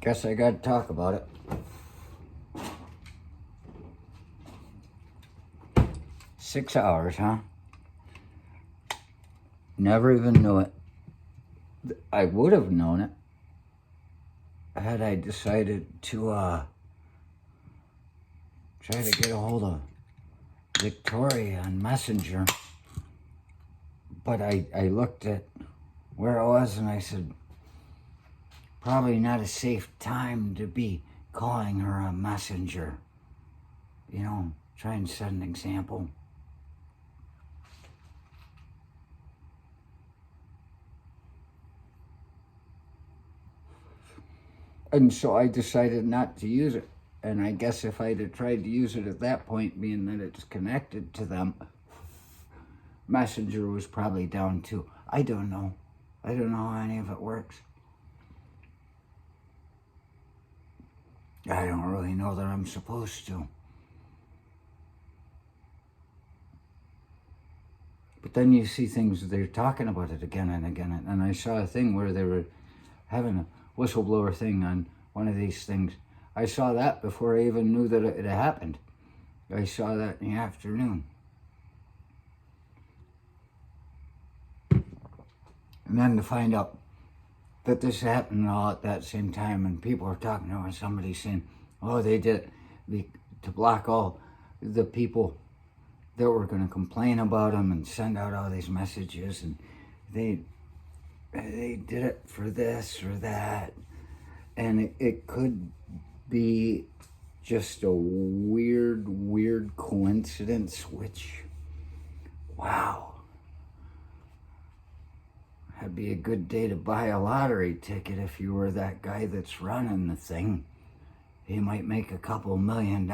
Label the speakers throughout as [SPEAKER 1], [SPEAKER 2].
[SPEAKER 1] Guess I gotta talk about it. 6 hours, huh? Never even knew it. I would have known it had I decided to try to get a hold of Victoria on Messenger. But I looked at where I was and I said, probably not a safe time to be calling her on Messenger. You know, try and set an example. And so I decided not to use it. And I guess if I'd have tried to use it at that point, being that it's connected to them, Messenger was probably down too. I don't know. I don't know how any of it works. I don't really know that I'm supposed to. But then you see things, they're talking about it again and again. And I saw a thing where they were having a whistleblower thing on one of these things. I saw that before I even knew that it had happened. I saw that in the afternoon. And then to find out that this happened all at that same time, and people are talking about somebody saying, oh, they did it to block all the people that were going to complain about them and send out all these messages, and they did it for this or that. And it could be just a weird coincidence, which, wow. That'd be a good day to buy a lottery ticket if you were that guy that's running the thing. He might make a couple $1 million.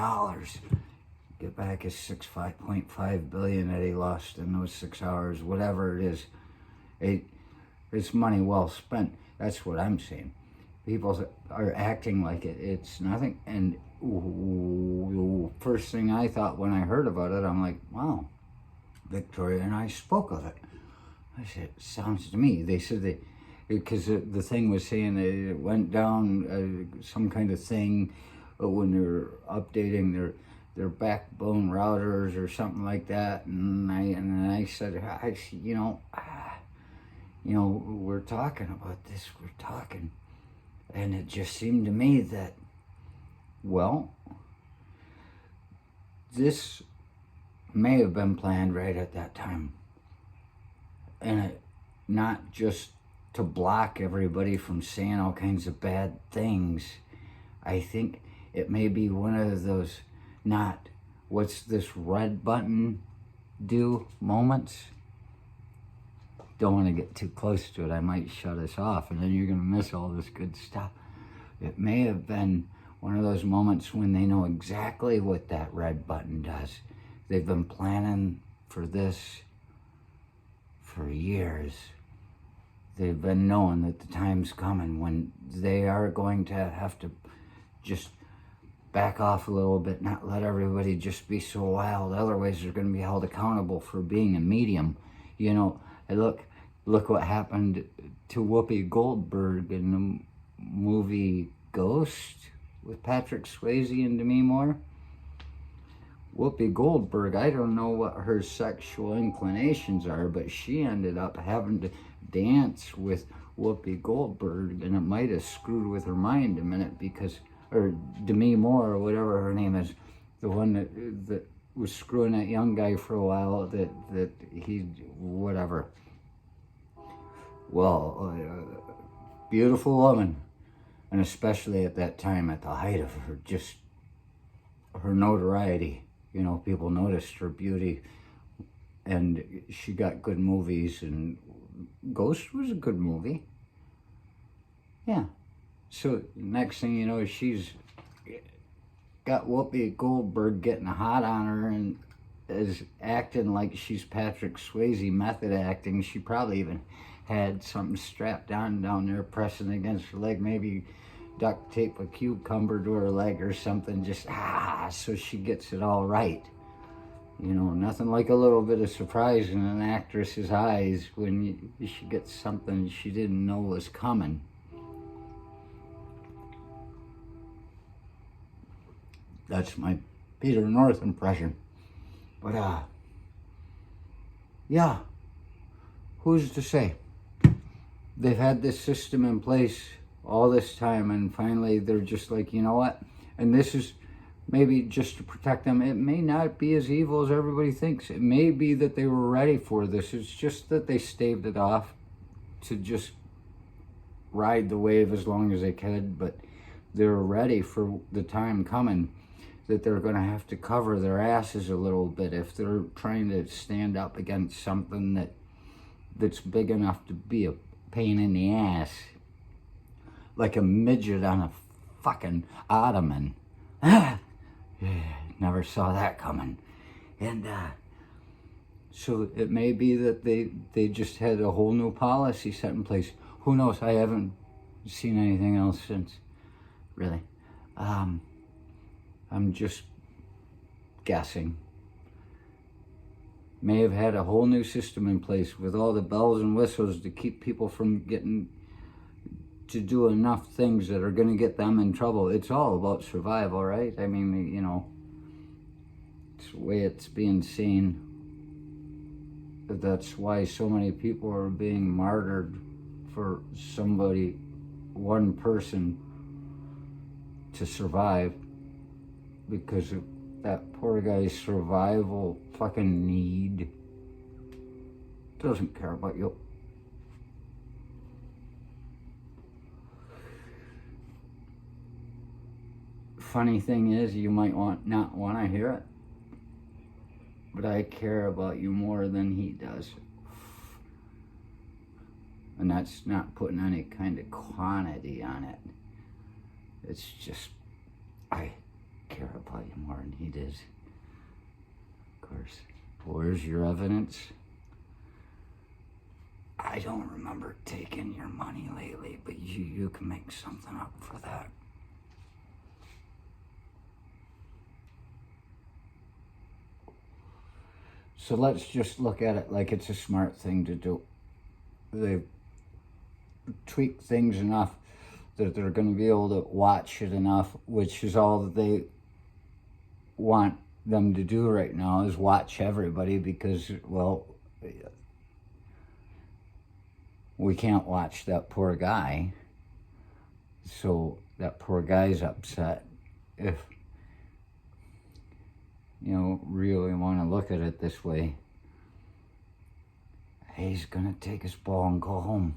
[SPEAKER 1] Get back his 5.5 billion that he lost in those 6 hours, whatever it is. It's money well spent. That's what I'm saying. People are acting like it's nothing. And first thing I thought when I heard about it, I'm like, wow, Victoria and I spoke of it. I said, sounds to me. They said because the thing was saying it went down some kind of thing when they were updating their backbone routers or something like that. And I said, we're talking about this. We're talking. And it just seemed to me that, well, this may have been planned right at that time. And not just to block everybody from saying all kinds of bad things. I think it may be one of those not what's this red button do moments. Don't want to get too close to it. I might shut us off and then you're going to miss all this good stuff. It may have been one of those moments when they know exactly what that red button does. They've been planning for this for years. They've been knowing that the time's coming when they are going to have to just back off a little bit, not let everybody just be so wild. Otherwise, they're going to be held accountable for being a medium. You know, look what happened to Whoopi Goldberg in the movie Ghost with Patrick Swayze and Demi Moore. Whoopi Goldberg, I don't know what her sexual inclinations are, but she ended up having to dance with Whoopi Goldberg, and it might have screwed with her mind a minute because, or Demi Moore, or whatever her name is, the one that was screwing that young guy for a while, that he, whatever. Well, beautiful woman, and especially at that time, at the height of her notoriety. You know, people noticed her beauty, and she got good movies, and Ghost was a good movie. Yeah. So next thing you know, she's got Whoopi Goldberg getting hot on her and is acting like she's Patrick Swayze, method acting. She probably even had something strapped down there, pressing against her leg, maybe duct tape a cucumber to her leg or something, just so she gets it all right. You know, nothing like a little bit of surprise in an actress's eyes when she gets something she didn't know was coming. That's my Peter North impression. But, yeah, who's to say? They've had this system in place all this time, and finally they're just like, you know what? And this is maybe just to protect them. It may not be as evil as everybody thinks. It may be that they were ready for this. It's just that they staved it off to just ride the wave as long as they could, but they're ready for the time coming that they're going to have to cover their asses a little bit if they're trying to stand up against something that's big enough to be a pain in the ass, like a midget on a fucking ottoman. Never saw that coming. And so it may be that they just had a whole new policy set in place. Who knows? I haven't seen anything else since, really. I'm just guessing. May have had a whole new system in place with all the bells and whistles to keep people from getting to do enough things that are going to get them in trouble. It's all about survival, right? I mean, you know, it's the way it's being seen. That's why so many people are being martyred for somebody, one person, to survive, because of that poor guy's survival fucking need. Doesn't care about you. Funny thing is, you might not want to hear it, but I care about you more than he does. And that's not putting any kind of quantity on it. It's just, I care about you more than he does. Of course, where's your evidence? I don't remember taking your money lately, but you can make something up for that. So let's just look at it like it's a smart thing to do. They've tweaked things enough that they're going to be able to watch it enough, which is all that they want them to do right now, is watch everybody, because, well, we can't watch that poor guy. So that poor guy's upset. If you know, really want to look at it this way, he's going to take his ball and go home.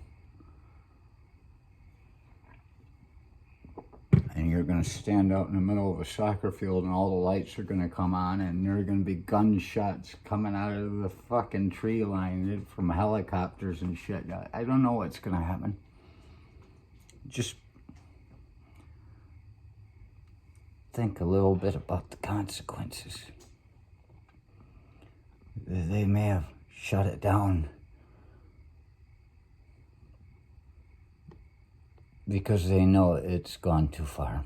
[SPEAKER 1] And you're going to stand out in the middle of a soccer field and all the lights are going to come on and there are going to be gunshots coming out of the fucking tree line from helicopters and shit. I don't know what's going to happen. Just think a little bit about the consequences. They may have shut it down because they know it's gone too far.